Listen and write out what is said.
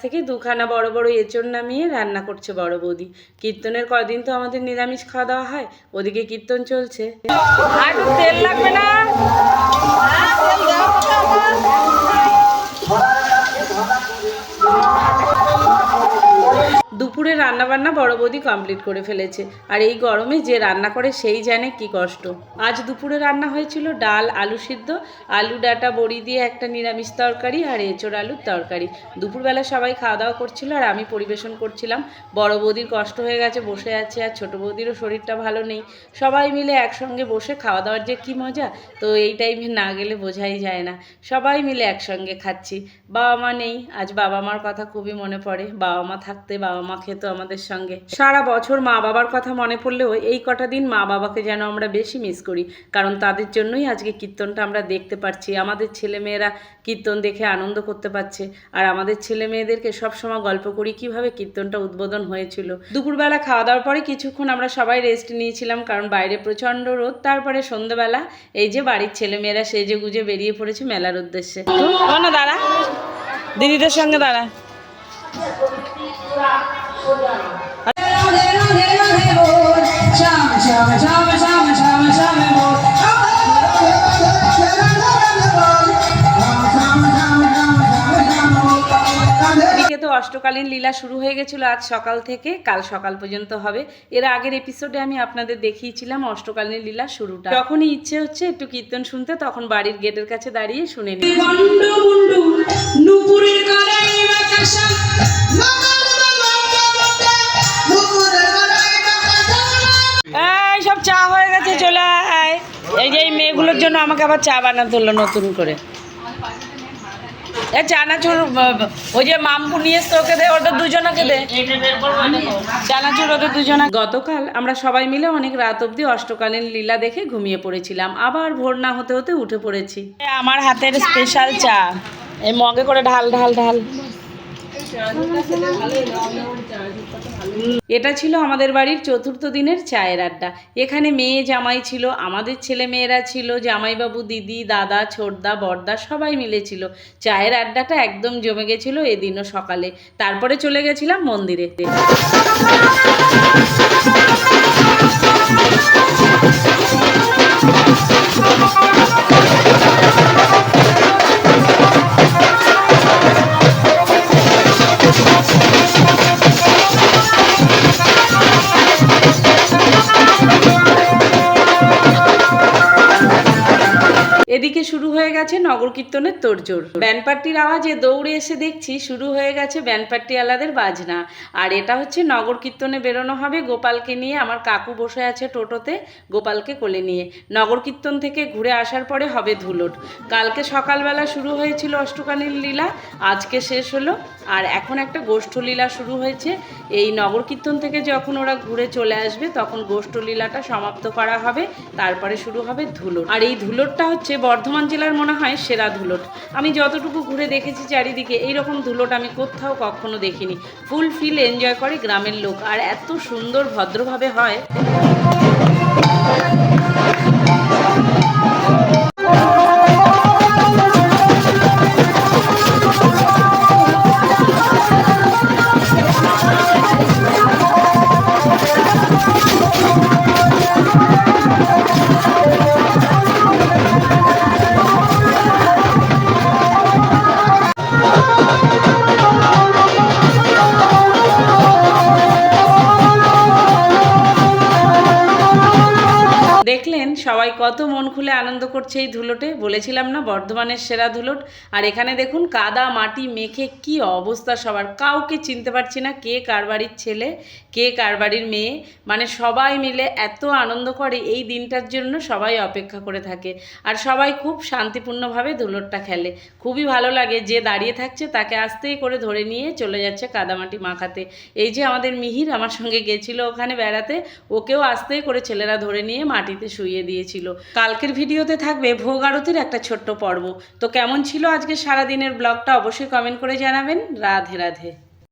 থেকে দুখানা বড় বড় এঁচড় নামিয়ে রান্না করছে বড় বৌদি। কীর্তনের কদিন তো আমাদের নিরামিষ খাওয়া দাওয়া হয়, ওদিকে কীর্তন চলছে। আর একটু তেল লাগবে না? দুপুরে রান্নাবান্না বড় বৌদি কমপ্লিট করে ফেলেছে, আর এই গরমে যে রান্না করে সেই জানে কি কষ্ট। আজ দুপুরে রান্না হয়েছিল ডাল, আলু সিদ্ধ, আলু ডাঁটা বড়ি দিয়ে একটা নিরামিষ তরকারি, আর এঁচড় আলুর তরকারি। দুপুরবেলা সবাই খাওয়া দাওয়া করছিল আর আমি পরিবেশন করছিলাম। বড় বৌদির কষ্ট হয়ে গেছে, বসে আছে, আর ছোটো বৌদিরও শরীরটা ভালো নেই। সবাই মিলে একসঙ্গে বসে খাওয়া দাওয়ার যে কী মজা, তো এই টাইমে না গেলে বোঝাই যায় না। সবাই মিলে একসঙ্গে খাচ্ছি। বাবা মা নেই, আজ বাবা মার কথা খুবই মনে পড়ে। বাবা মা থাকতে বাবা মা খেতো আমাদের সঙ্গে। সারা বছর মা বাবার কথা মনে পড়লেও এই কটা দিন মা বাবাকে যেন আমরা বেশি মিস করি, কারণ তাদের জন্যই আজকে কীর্তনটা আমরা দেখতে পাচ্ছি। আমাদের ছেলেমেয়েরা কীর্তন দেখে আনন্দ করতে পারছে, আর আমাদের ছেলে মেয়েদেরকে সবসময় গল্প করি কিভাবে কীর্তনটা উদ্বোধন হয়েছিল। দুপুরবেলা খাওয়া দাওয়ার পরে কিছুক্ষণ আমরা সবাই রেস্ট নিয়েছিলাম, কারণ বাইরে প্রচণ্ড রোদ। তারপরে সন্ধ্যেবেলা এই যে বাড়ির ছেলেমেয়েরা সেজে গুজে বেরিয়ে পড়েছে মেলার উদ্দেশ্যে। না দাঁড়া, দিদিদের সঙ্গে দাঁড়া। তো অষ্টকালীন লীলা শুরু হয়ে গেছিল আজ সকাল থেকে, কাল সকাল পর্যন্ত হবে। এর আগের এপিসোডে আমি আপনাদের দেখিয়েছিলাম অষ্টকালীন লীলা শুরুটা। যখনই ইচ্ছে হচ্ছে একটু কীর্তন শুনতে, তখন বাড়ির গেটের কাছে দাঁড়িয়ে শুনে নিই। এই সব চা হয়ে গেছে, চলে আয়। এই যে এই মেয়েগুলোর জন্য আমাকে আবার চা বানাতে হলো নতুন করে। চানাচুর ওই যে মামপু নিয়ে এসছে, ওকে দে, ওদের দুজনকে দে চানাচুর, ওদের দুজনা। গতকাল আমরা সবাই মিলে অনেক রাত অবধি অষ্টকালীন লীলা দেখে ঘুমিয়ে পড়েছিলাম, আবার ভোর না হতে হতে উঠে পড়েছি। আমার হাতের স্পেশাল চা, এই মগে করে ঢাল ঢাল ঢাল। এটা ছিল আমাদের বাড়ির চতুর্থ দিনের চায়ের আড্ডা। এখানে মেয়ে জামাই ছিল, আমাদের ছেলে মেয়েরা ছিল, জামাইবাবু, দিদি, দাদা, ছোটদা, বড়দা সবাই মিলে ছিল। চায়ের আড্ডাটা একদম জমে গেছিল এদিনও সকালে। তারপরে চলে গেছিলাম মন্দিরে। এদিকে শুরু হয়ে গেছে নগর কীর্তনের তোড়জোড়। ব্যান্ডপাট্টির আওয়াজে দৌড়ে এসে দেখছি শুরু হয়ে গেছে ব্যান্ডপাট্টিওয়ালাদের বাজনা। আর এটা হচ্ছে নগর কীর্তনে বেরোনো হবে গোপালকে নিয়ে। আমার কাকু বসে আছে টোটোতে গোপালকে কোলে নিয়ে। নগর কীর্তন থেকে ঘুরে আসার পরে হবে ধুলোট। কালকে সকালবেলা শুরু হয়েছিল অষ্টকালীন লীলা, আজকে শেষ হলো। আর এখন একটা গোষ্ঠলীলা শুরু হয়েছে। এই নগর কীর্তন থেকে যখন ওরা ঘুরে চলে আসবে তখন গোষ্ঠলীলাটা সমাপ্ত করা হবে, তারপরে শুরু হবে ধুলোট। আর এই ধুলোটটা হচ্ছে বর্ধমান জেলার মনে হয় সেরা ধুলোট। আমি যতটুকু ঘুরে দেখেছি চারিদিকে এইরকম ধুলোট আমি কোথাও কখনো দেখিনি। ফুল ফিল এনজয় করে গ্রামের লোক, আর এত সুন্দর ভদ্রভাবে হয়। দেখলেন সবাই কত মন খুলে আনন্দ করছে এই ধুলোটে। বলেছিলাম না বর্ধমানের সেরা ধুলোট। আর এখানে দেখুন কাদা মাটি মেখে কি অবস্থা সবার, কাউকে চিনতে পারছি না কে কার বাড়ির ছেলে কে কার বাড়ির মেয়ে। মানে সবাই মিলে এত আনন্দ করে, এই দিনটার জন্য সবাই অপেক্ষা করে থাকে। আর সবাই খুব শান্তিপূর্ণভাবে ধুলোটটা খেলে, খুবই ভালো লাগে। যে দাঁড়িয়ে থাকছে তাকে আস্তেই করে ধরে নিয়ে চলে যাচ্ছে কাদামাটি মাখাতে। এই যে আমাদের মিহির আমার সঙ্গে গেছিল ওখানে বেড়াতে, ওকেও আস্তেই করে ছেলেরা ধরে নিয়ে মাটিতে শুইয়ে দিয়েছিল। কালকের ভিডিওতে থাকবে ভোগ আরতির একটা ছোট্ট পর্ব। তো কেমন ছিল আজকে সারাদিনের ব্লগটা অবশ্যই কমেন্ট করে জানাবেন। রাধে রাধে।